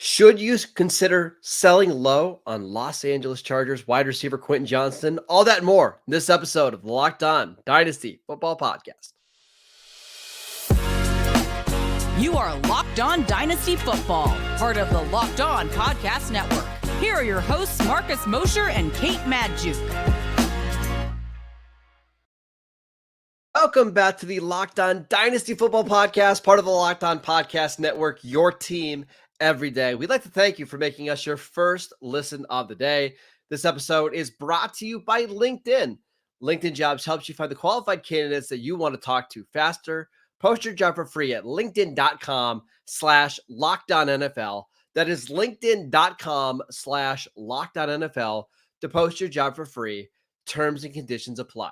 Should you consider selling low on Los Angeles Chargers wide receiver Quentin Johnson? All that and more in this episode of the Locked On Dynasty Football Podcast. You are Locked On Dynasty Football, part of the Locked On Podcast Network. Here are your hosts, Marcus Mosher and Kate Madjuk. Welcome back to the Locked On Dynasty Football Podcast, part of the Locked On Podcast Network, your team every day. We'd like to thank you for making us your first listen of the day. This episode is brought to you by LinkedIn. LinkedIn Jobs helps you find the qualified candidates that you want to talk to faster. Post your job for free at linkedin.com/LockedOnNFL. That is linkedin.com/LockedOnNFL to post your job for free. Terms and conditions apply.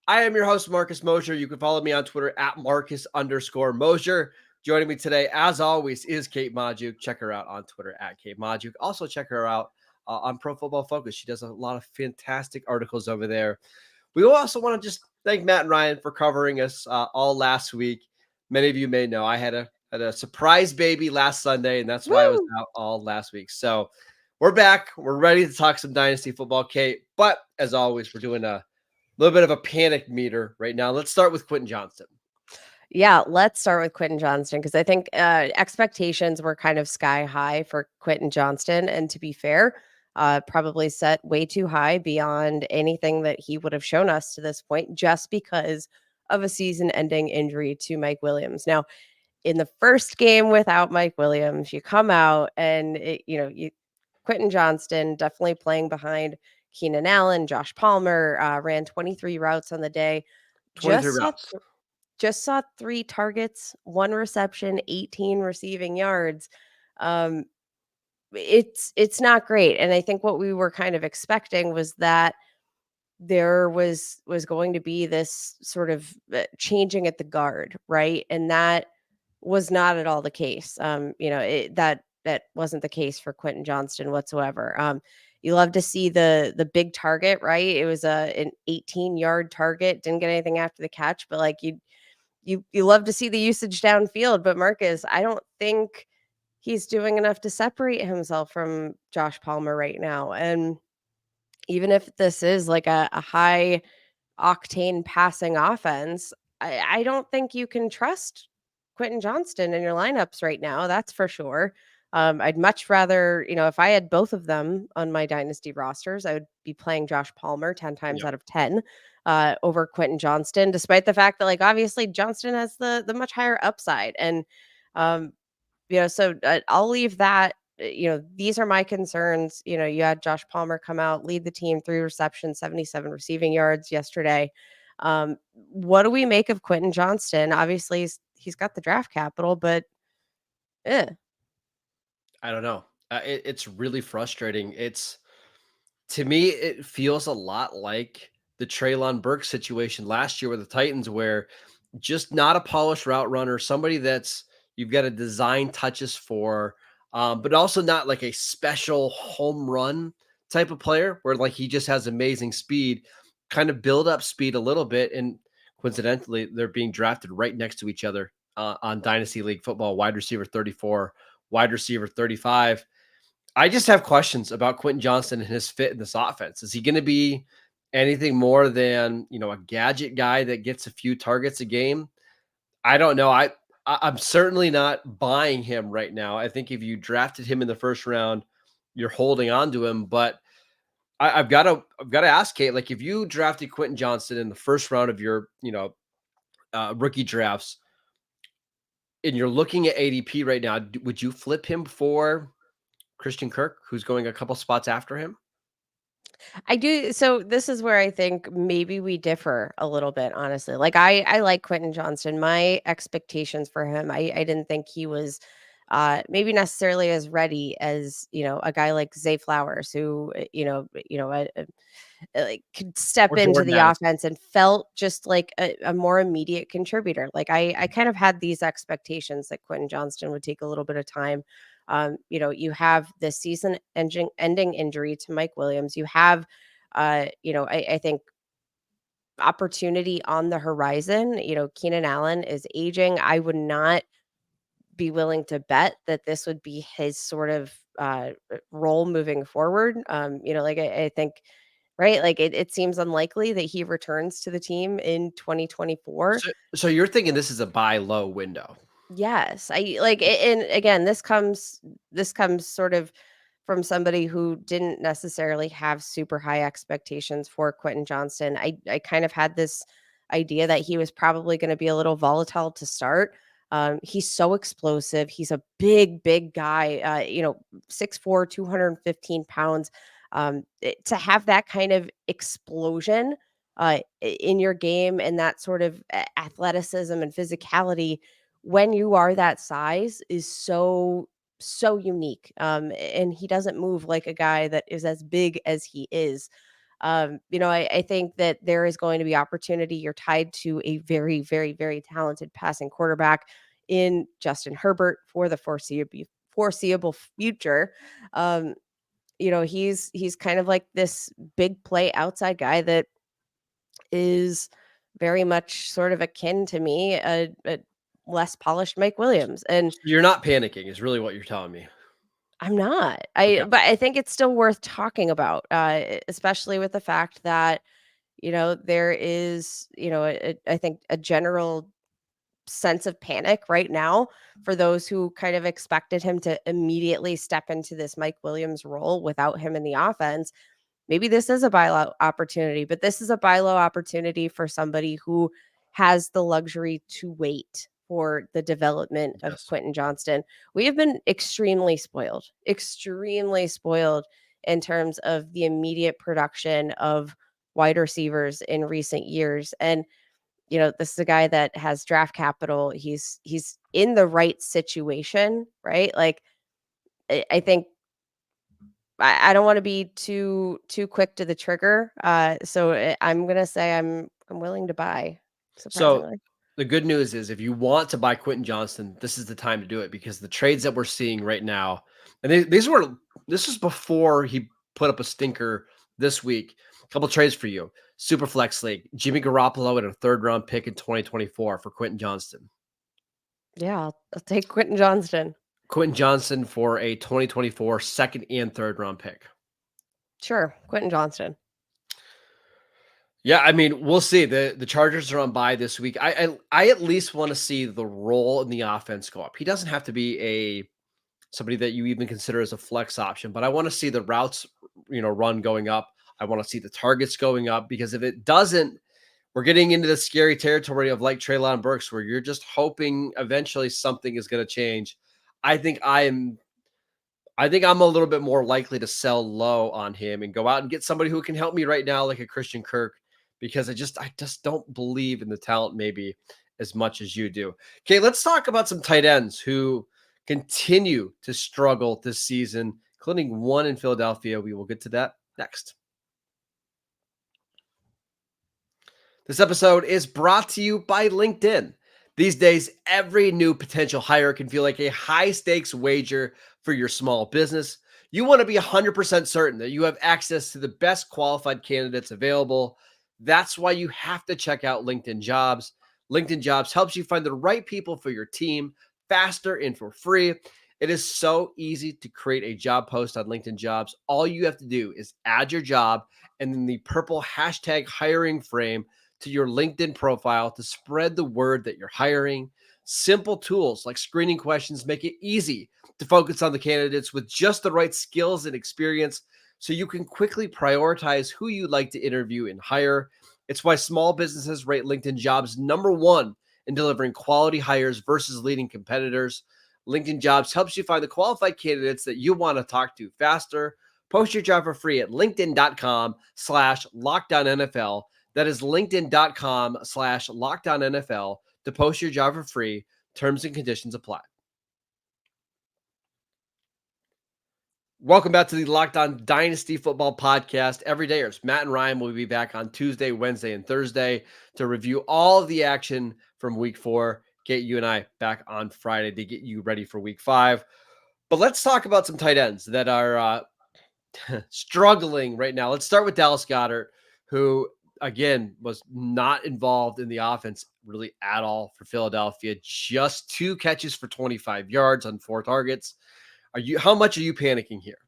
I am your host, Marcus Mosher. You can follow me on Twitter at Marcus_Mosher. Joining me today, as always, is Kate Madjuk. Check her out on Twitter at Kate Madjuk. Also, check her out on Pro Football Focus. She does a lot of fantastic articles over there. We also want to just thank Matt and Ryan for covering us all last week. Many of you may know I had a surprise baby last Sunday, and that's why I was out all last week. So we're back. We're ready to talk some Dynasty football, Kate. But as always, we're doing a little bit of a panic meter right now. Let's start with Quentin Johnson. Yeah, let's start with Quentin Johnson because I think expectations were kind of sky high for Quentin Johnston. And to be fair, probably set way too high beyond anything that he would have shown us to this point just because of a season-ending injury to Mike Williams. Now, in the first game without Mike Williams, you come out and, Quentin Johnston definitely playing behind Keenan Allen, Josh Palmer, ran 23 routes on the day. 23 routes. Just saw 3 targets, 1 reception, 18 receiving yards. It's not great. And I think what we were kind of expecting was that there was going to be this sort of changing at the guard, right? And that was not at all the case. That wasn't the case for Quentin Johnston whatsoever. You love to see the big target, right? It was an 18-yard target. Didn't get anything after the catch, but like you love to see the usage downfield. But Marcus, I don't think he's doing enough to separate himself from Josh Palmer right now. And even if this is like a high octane passing offense, I don't think you can trust Quentin Johnston in your lineups right now. That's for sure. I'd much rather, if I had both of them on my dynasty rosters, I would be playing Josh Palmer 10 times out of 10 over Quentin Johnston, despite the fact that, like, obviously Johnston has the much higher upside. And, so I'll leave that. These are my concerns. You had Josh Palmer come out, lead the team, 3 receptions, 77 receiving yards yesterday. What do we make of Quentin Johnston? Obviously, he's got the draft capital, but I don't know. It's really frustrating. To me, it feels a lot like the Treylon Burks situation last year with the Titans, where just not a polished route runner, somebody that's you've got to design touches for, but also not like a special home run type of player where like he just has amazing speed, kind of build up speed a little bit. And coincidentally, they're being drafted right next to each other on Dynasty League football, wide receiver 34, wide receiver 35. I just have questions about Quentin Johnson and his fit in this offense. Is he going to be anything more than, a gadget guy that gets a few targets a game? I don't know. I'm certainly not buying him right now. I think if you drafted him in the first round, you're holding on to him. But I've got to ask Kate, like if you drafted Quentin Johnson in the first round of your, rookie drafts, and you're looking at ADP right now, would you flip him for Christian Kirk, who's going a couple spots after him? I do. So this is where I think maybe we differ a little bit, honestly. Like I like Quentin Johnston. My expectations for him, I didn't think he was maybe necessarily as ready as, a guy like Zay Flowers, who, like could step Or into Jordan the Addison? offense and felt just like a more immediate contributor. Like I kind of had these expectations that Quentin Johnston would take a little bit of time. You have this season ending injury to Mike Williams. You have, I think opportunity on the horizon. Keenan Allen is aging. I would not be willing to bet that this would be his sort of role moving forward. Like I think, right, like it seems unlikely that he returns to the team in 2024. So you're thinking this is a buy low window. Yes, I like and again, this comes sort of from somebody who didn't necessarily have super high expectations for Quentin Johnston. I kind of had this idea that he was probably going to be a little volatile to start. He's so explosive. He's a big guy. 6'4", 215 pounds. To have that kind of explosion in your game and that sort of athleticism and physicality when you are that size is so unique. And he doesn't move like a guy that is as big as he is. I think that there is going to be opportunity. You're tied to a very, very, very talented passing quarterback in Justin Herbert for the foreseeable future. He's kind of like this big play outside guy that is very much sort of akin to me, a less polished Mike Williams. And So you're not panicking is really what you're telling me. I'm not. Okay. But I think it's still worth talking about, especially with the fact that, there is, I think a general sense of panic right now for those who kind of expected him to immediately step into this Mike Williams role without him in the offense. Maybe this is a buy low opportunity, but this is a buy low opportunity for somebody who has the luxury to wait for the development of Yes. Quentin Johnston. We have been extremely spoiled in terms of the immediate production of wide receivers in recent years. And this is a guy that has draft capital. He's in the right situation, right? Like I think I don't want to be too quick to the trigger. I'm gonna say I'm willing to buy. So Surprisingly, the good news is if you want to buy Quentin Johnston, this is the time to do it because the trades that we're seeing right now, and this was before he put up a stinker this week. A couple trades for you. Superflex League, Jimmy Garoppolo and a 3rd round pick in 2024 for Quentin Johnston. yeah, I'll take Quentin Johnston. Quentin Johnson for a 2024 2nd and 3rd round pick. Sure, Quentin Johnston. Yeah, I mean, we'll see. The Chargers are on bye this week. I at least want to see the role in the offense go up. He doesn't have to be somebody that you even consider as a flex option, but I want to see the routes, run going up. I want to see the targets going up because if it doesn't, we're getting into the scary territory of like Treylon Burks, where you're just hoping eventually something is going to change. I think I'm a little bit more likely to sell low on him and go out and get somebody who can help me right now, like a Christian Kirk, because I just don't believe in the talent maybe as much as you do. Okay, let's talk about some tight ends who continue to struggle this season, including one in Philadelphia. We will get to that next. This episode is brought to you by LinkedIn. These days, every new potential hire can feel like a high-stakes wager for your small business. You want to be 100% certain that you have access to the best qualified candidates available. That's why you have to check out LinkedIn Jobs. LinkedIn Jobs helps you find the right people for your team faster and for free. It is so easy to create a job post on LinkedIn Jobs. All you have to do is add your job and then the purple hashtag hiring frame to your LinkedIn profile to spread the word that you're hiring. Simple tools like screening questions make it easy to focus on the candidates with just the right skills and experience so you can quickly prioritize who you'd like to interview and hire. It's why small businesses rate LinkedIn Jobs #1 in delivering quality hires versus leading competitors. LinkedIn Jobs helps you find the qualified candidates that you want to talk to faster. Post your job for free at linkedin.com/LocdownNFL. That is linkedin.com/LocdownNFL to post your job for free. Terms and conditions apply. Welcome back to the Locked On Dynasty Football Podcast. Everydayers, Matt and Ryan will be back on Tuesday, Wednesday, and Thursday to review all of the action from Week 4. Get you and I back on Friday to get you ready for Week 5. But let's talk about some tight ends that are struggling right now. Let's start with Dallas Goedert, who again, was not involved in the offense really at all for Philadelphia. Just 2 catches for 25 yards on 4 targets. How much are you panicking here?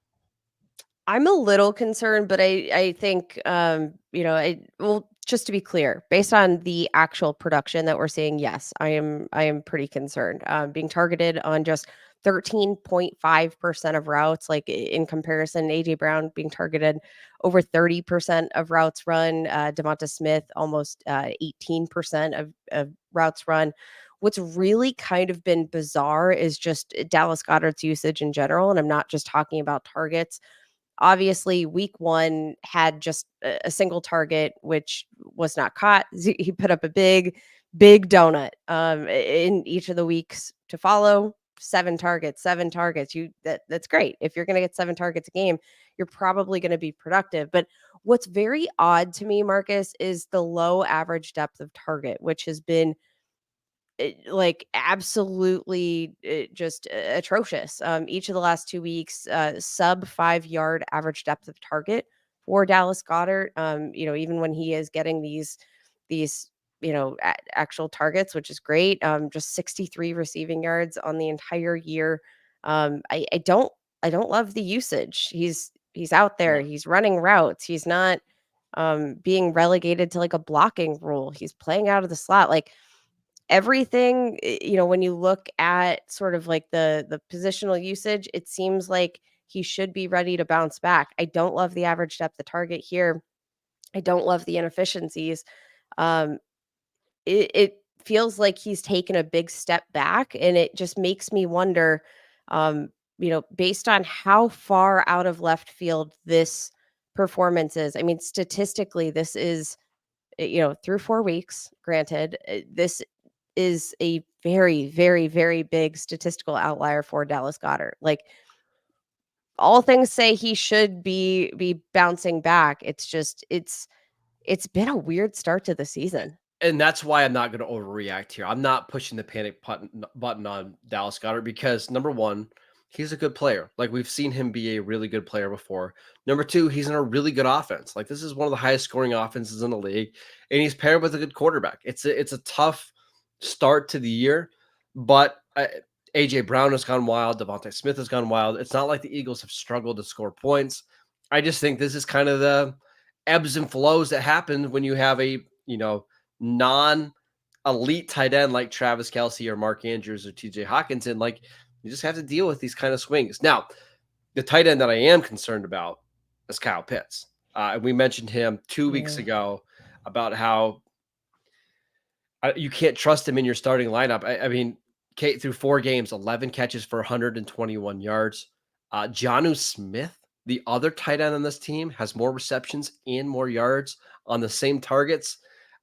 I'm a little concerned, but I think, well, just to be clear, based on the actual production that we're seeing, yes, I am pretty concerned. Being targeted on just 13.5% of routes, like in comparison, AJ Brown being targeted over 30% of routes run, Devonta Smith almost 18% of routes run. What's really kind of been bizarre is just Dallas Goedert's usage in general, and I'm not just talking about targets. Obviously, week 1 had just a single target, which was not caught. He put up a big donut, in each of the weeks to follow. 7 targets, 7 targets. That's great. If you're gonna get 7 targets a game, you're probably gonna be productive. But what's very odd to me, Marcus, is the low average depth of target, which has been like absolutely just atrocious. Each of the last 2 weeks, sub 5 yard average depth of target for Dallas Goddard. Even when he is getting these actual targets, which is great. Just 63 receiving yards on the entire year. I don't love the usage. He's out there. Yeah. He's running routes. He's not being relegated to like a blocking role. He's playing out of the slot. Like everything, when you look at sort of like the positional usage, it seems like he should be ready to bounce back. I don't love the average depth of target here. I don't love the inefficiencies. Um, it feels like he's taken a big step back, and it just makes me wonder, based on how far out of left field this performance is. I mean, statistically, this is through 4 weeks, granted, this is a very, very, very big statistical outlier for Dallas Goedert. Like, all things say he should be bouncing back. It's just it's been a weird start to the season. And that's why I'm not going to overreact here. I'm not pushing the panic button on Dallas Goddard because number 1, he's a good player. Like we've seen him be a really good player before. Number 2, he's in a really good offense. Like this is one of the highest scoring offenses in the league, and he's paired with a good quarterback. It's a tough start to the year, but AJ Brown has gone wild. Devonta Smith has gone wild. It's not like the Eagles have struggled to score points. I just think this is kind of the ebbs and flows that happen when you have a non-elite tight end like Travis Kelce or Mark Andrews or TJ Hawkinson. Like you just have to deal with these kind of swings. Now, the tight end that I am concerned about is Kyle Pitts. We mentioned him 2 weeks ago about how you can't trust him in your starting lineup. I mean, Kate through 4 games, 11 catches for 121 yards. Jonnu Smith, the other tight end on this team, has more receptions and more yards on the same targets.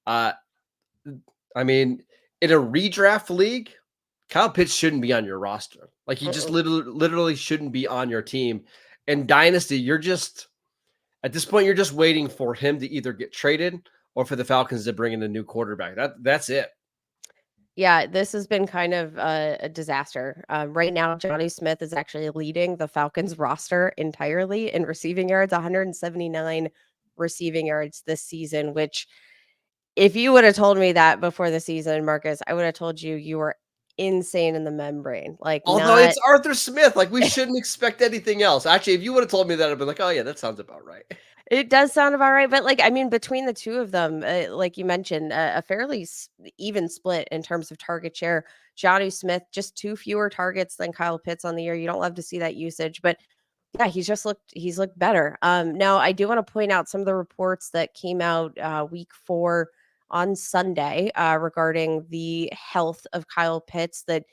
I mean, in a redraft league, Kyle Pitts shouldn't be on your roster. Like he just literally shouldn't be on your team. In Dynasty, you're just at this point, you're just waiting for him to either get traded or for the Falcons to bring in a new quarterback. That's it. Yeah, this has been kind of a disaster. Right now, Johnny Smith is actually leading the Falcons roster entirely in receiving yards, 179 receiving yards this season, which if you would have told me that before the season, Marcus, I would have told you were insane in the membrane. Like Although not it's Arthur Smith, like we shouldn't expect anything else. Actually, if you would have told me that, I'd be like, oh yeah, that sounds about right. It does sound about right, but, like, I mean, between the 2 of them, like you mentioned, a fairly even split in terms of target share. Jonnu Smith, just 2 fewer targets than Kyle Pitts on the year. You don't love to see that usage, but yeah, he's looked better. Now I do wanna point out some of the reports that came out, week 4 on Sunday, regarding the health of Kyle Pitts, that,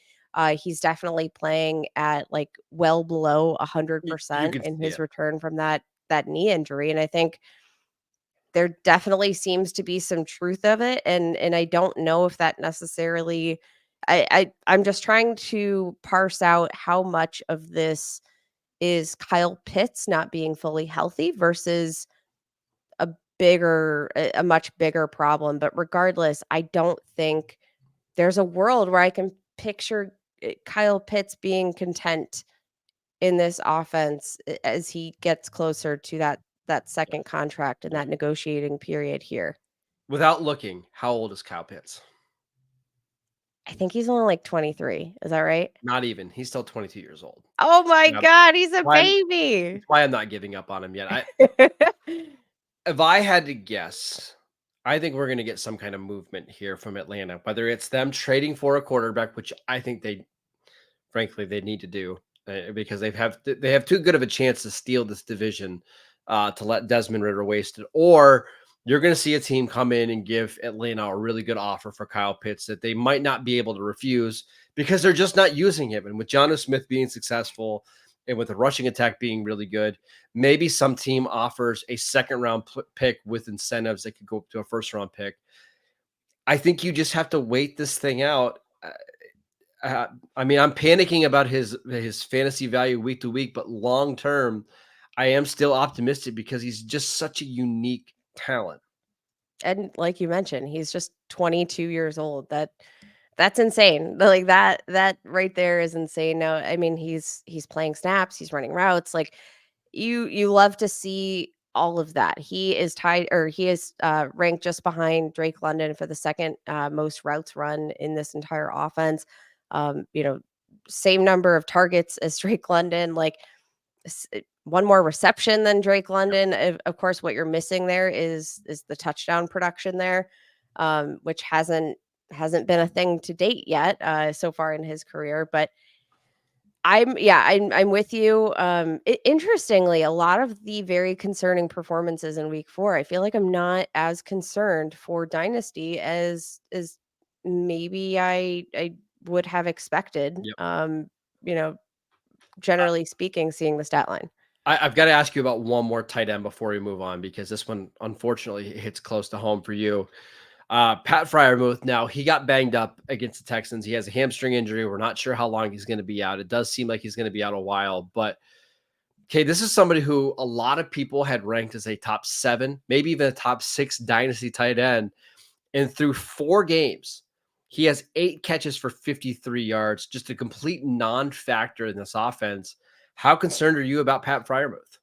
he's definitely playing at, like, well below You 100% can in see his it. return from that knee injury, and I think there definitely seems to be some truth of it, and I don't know if that necessarily. I'm just trying to parse out how much of this is Kyle Pitts not being fully healthy versus a a much bigger problem. But regardless, I don't think there's a world where I can picture Kyle Pitts being content in this offense as he gets closer to that second contract and that negotiating period here. Without looking, how old is Kyle Pitts? I think he's only like 23. Is that right? Not even. He's still 22 years old. Oh my Yeah, god, he's a why I'm baby. That's why I'm not giving up on him yet. If I had to guess, I think we're gonna get some kind of movement here from Atlanta, whether it's them trading for a quarterback, which I think frankly, they need to do, because they have too good of a chance to steal this division, to let Desmond Ridder waste it, or you're going to see a team come in and give Atlanta a really good offer for Kyle Pitts that they might not be able to refuse because they're just not using him. And with Jonnu Smith being successful and with the rushing attack being really good, maybe some team offers a second round pick with incentives that could go up to a first round pick. I think you just have to wait this thing out. I mean, I'm panicking about his fantasy value week to week, but long term, I am still optimistic because he's just such a unique talent. And like you mentioned, he's just 22 years old. That's insane. Like that right there is insane. No, I mean he's playing snaps, he's running routes. Like you love to see all of that. He is tied or he is ranked just behind Drake London for the second most routes run in this entire offense. You know, same number of targets as Drake London. Like one more reception than Drake London. Of course, what you're missing there is the touchdown production there, which hasn't been a thing to date yet so far in his career. But I'm with you. Interestingly, a lot of the very concerning performances in Week 4, I feel like I'm not as concerned for Dynasty as maybe I would have expected. Yep. You know, generally speaking, seeing the stat line. I've got to ask you about one more tight end before we move on, because this one unfortunately hits close to home for you. Pat Friermuth, now he got banged up against the Texans. He has a hamstring injury. We're not sure how long he's going to be out. It does seem like he's going to be out a while, but okay, this is somebody who a lot of people had ranked as a top 7, maybe even a top 6 dynasty tight end. And through 4 games, he has 8 catches for 53 yards, just a complete non-factor in this offense. How concerned are you about Pat Friermuth?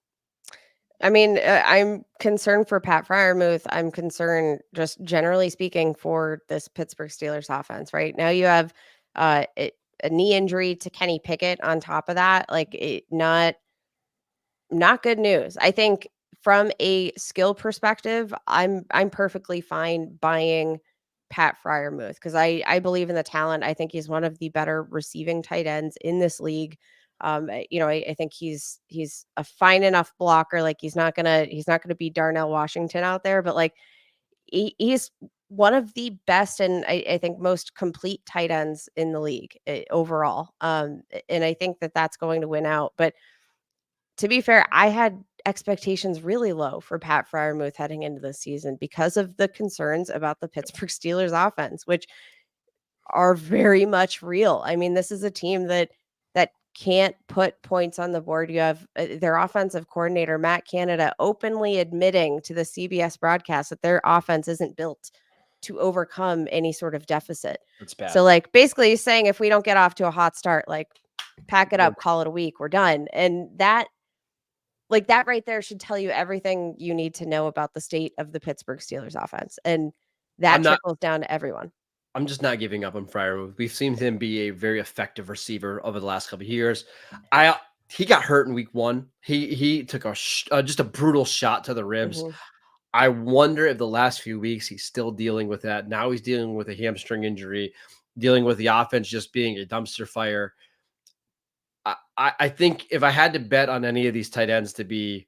I mean, I'm concerned for Pat Friermuth. I'm concerned, just generally speaking, for this Pittsburgh Steelers offense. Right now, you have a knee injury to Kenny Pickett on top of that. Like, not good news. I think from a skill perspective, I'm perfectly fine buying Pat Friermuth because I believe in the talent. I think he's one of the better receiving tight ends in this league. I think he's a fine enough blocker. Like he's not gonna be Darnell Washington out there, but like he's one of the best and I think most complete tight ends in the league overall. And I think that's going to win out. But to be fair, I had expectations really low for Pat Friermuth heading into the season because of the concerns about the Pittsburgh Steelers offense, which are very much real. I mean, this is a team that can't put points on the board. You have their offensive coordinator, Matt Canada, openly admitting to the CBS broadcast that their offense isn't built to overcome any sort of deficit. That's bad. So like basically he's saying if we don't get off to a hot start, like pack it up, call it a week, we're done. And that right there should tell you everything you need to know about the state of the Pittsburgh Steelers offense. And that trickles down to everyone. I'm just not giving up on Friermuth. We've seen him be a very effective receiver over the last couple of years. He got hurt in week 1. He took just a brutal shot to the ribs. Mhm. I wonder if the last few weeks he's still dealing with that. Now he's dealing with a hamstring injury, dealing with the offense just being a dumpster fire. I think if I had to bet on any of these tight ends to be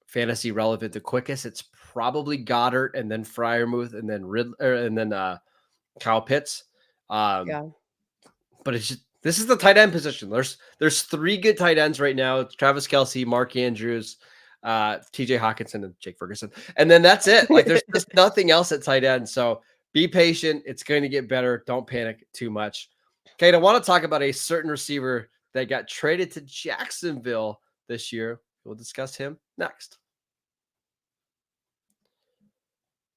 fantasy relevant the quickest, it's probably Goddard and then Friermuth and then Kyle Pitts. Yeah. But it's just, this is the tight end position. There's 3 good tight ends right now. It's Travis Kelce, Mark Andrews, TJ Hawkinson, and Jake Ferguson. And then that's it. Like there's just nothing else at tight end. So be patient. It's going to get better. Don't panic too much. Kate, I want to talk about a certain receiver that got traded to Jacksonville this year. We'll discuss him next.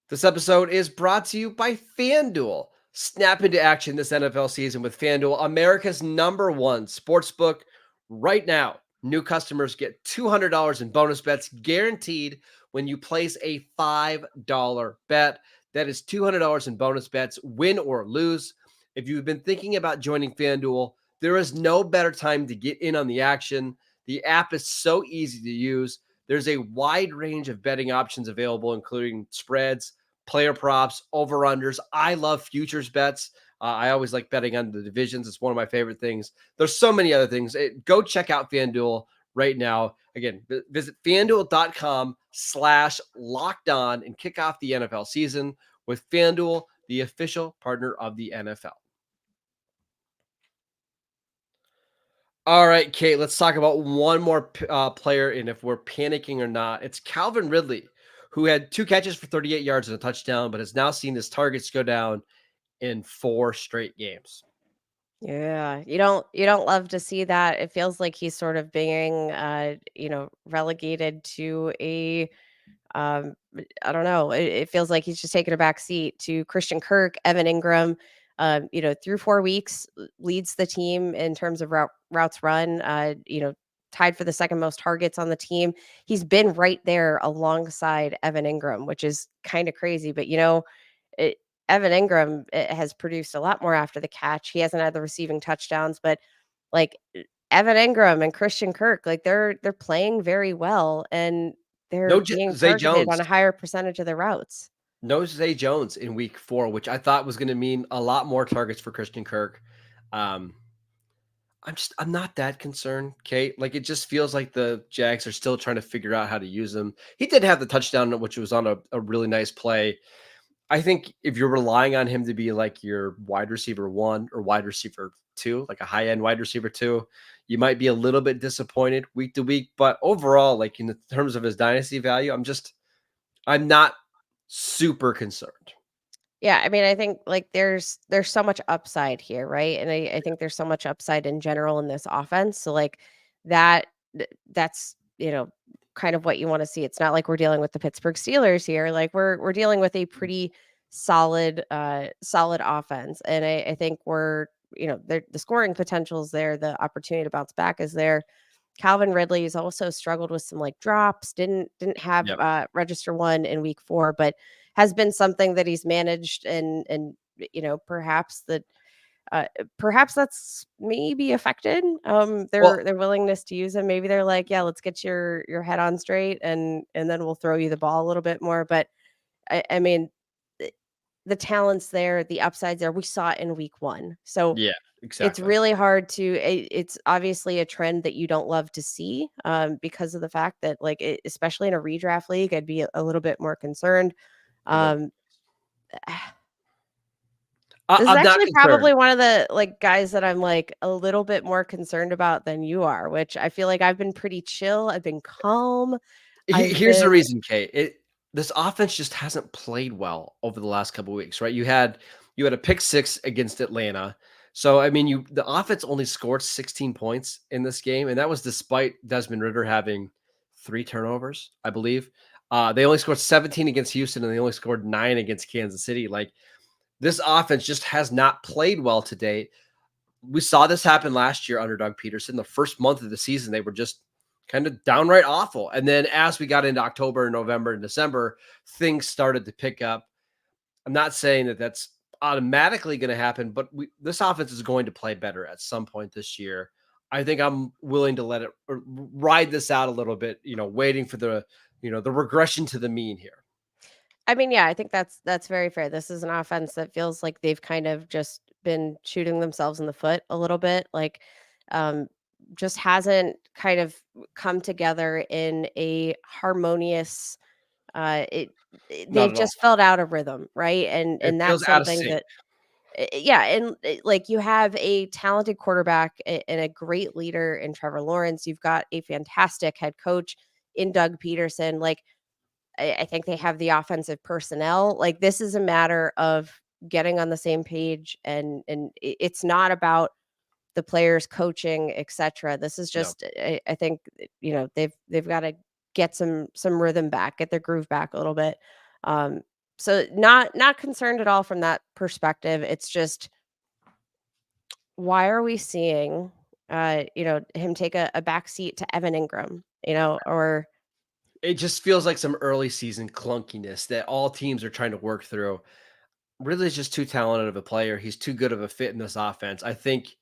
This episode is brought to you by FanDuel. Snap into action this NFL season with FanDuel, America's #1 sportsbook. Right now, new customers get $200 in bonus bets guaranteed when you place a $5 bet. That is $200 in bonus bets, win or lose. If you've been thinking about joining FanDuel, there is no better time to get in on the action. The app is so easy to use. There's a wide range of betting options available, including spreads, player props, over-unders. I love futures bets. I always like betting on the divisions. It's one of my favorite things. There's so many other things. Go check out FanDuel right now. Again, visit FanDuel.com/lockedon and kick off the NFL season with FanDuel, the official partner of the NFL. All right, Kate, let's talk about one more player and if we're panicking or not. It's Calvin Ridley, who had 2 catches for 38 yards and a touchdown, but has now seen his targets go down in 4 straight games. Yeah, you don't love to see that. It feels like he's sort of being relegated to a I don't know. It feels like he's just taking a back seat to Christian Kirk, Evan Ingram. Through 4 weeks, leads the team in terms of routes run. Tied for the second most targets on the team. He's been right there alongside Evan Ingram, which is kind of crazy. But it, Evan Ingram has produced a lot more after the catch. He hasn't had the receiving touchdowns, but like Evan Ingram and Christian Kirk, like they're playing very well and they're No being Zay targeted on Jones. a higher percentage of their routes. No Zay Jones in week 4, which I thought was going to mean a lot more targets for Christian Kirk. Um, I'm not that concerned, Kate. Like, it just feels like the Jags are still trying to figure out how to use him. He did have the touchdown, which was on a really nice play. I think if you're relying on him to be like your wide receiver 1 or wide receiver 2, like a high end wide receiver 2, you might be a little bit disappointed week to week. But overall, like in terms of his dynasty value, I'm not super concerned. Yeah, I mean, I think like there's so much upside here, right? And I think there's so much upside in general in this offense. So like that that's kind of what you want to see. It's not like we're dealing with the Pittsburgh Steelers here. Like we're dealing with a pretty solid offense. And I think the scoring potential is there, the opportunity to bounce back is there. Calvin Ridley has also struggled with some like drops, didn't have Yep. register one in week 4, but has been something that he's managed and perhaps that's maybe affected Well, their willingness to use him. Maybe they're like, yeah, let's get your head on straight and then we'll throw you the ball a little bit more. But I mean, the talent's there, the upsides there. We saw it in week 1. So yeah, it's exactly. really hard to it's obviously a trend that you don't love to see, because of the fact that, like, especially in a redraft league, I'd be a little bit more concerned. I don't. Um, I, this is I'm not actually concerned. probably one of the, like, guys that I'm, like, a little bit more concerned about than you are, which I feel like I've been pretty chill, I've been calm, I've Here's the been reason, Kate. This offense just hasn't played well over the last couple of weeks, right? You had a pick 6 against Atlanta. So I mean, the offense only scored 16 points in this game, and that was despite Desmond Ridder having 3 turnovers, I believe. They only scored 17 against Houston, and they only scored 9 against Kansas City. Like, this offense just has not played well to date. We saw this happen last year under Doug Peterson. The first month of the season, they were just kind of downright awful. And then as we got into October, November, and December, things started to pick up. I'm not saying that that's automatically going to happen, but this offense is going to play better at some point this year. I think I'm willing to let it ride this out a little bit, waiting for the regression to the mean here. I mean, yeah, I think that's very fair. This is an offense that feels like they've kind of just been shooting themselves in the foot a little bit, like, um, just hasn't kind of come together in a harmonious, Not they've at all. just felt out of rhythm, right? And It and feels that's out of something sync. that yeah, and like you have a talented quarterback and a great leader in Trevor Lawrence. You've got a fantastic head coach in Doug Peterson. Like I think they have the offensive personnel. Like this is a matter of getting on the same page and it's not about the players coaching, etc. This is No. just I think they've got to get some rhythm back, get their groove back a little bit. Um so not concerned at all from that perspective. It's just why are we seeing him take a back seat to Evan Ingram, or It just feels like some early season clunkiness that all teams are trying to work through. Ridley is just too talented of a player. He's too good of a fit in this offense. I think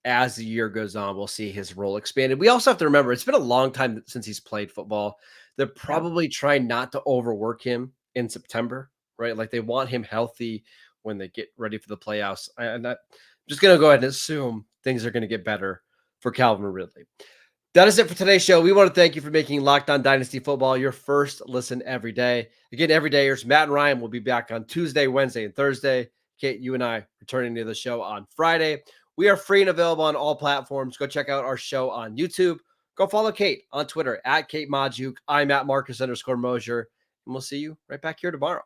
as the year goes on, we'll see his role expanded. We also have to remember it's been a long time since he's played football. They're Yeah. probably trying not to overwork him in September, right? Like they want him healthy when they get ready for the playoffs. And I'm just going to go ahead and assume things are going to get better for Calvin Ridley. That is it for today's show. We want to thank you for making Locked On Dynasty Football your first listen every day. Again, every day, Matt and Ryan will be back on Tuesday, Wednesday, and Thursday. Kate, you and I returning to the show on Friday. We are free and available on all platforms. Go check out our show on YouTube. Go follow Kate on Twitter at Kate Majuk. I'm at Marcus _Mosier. And we'll see you right back here tomorrow.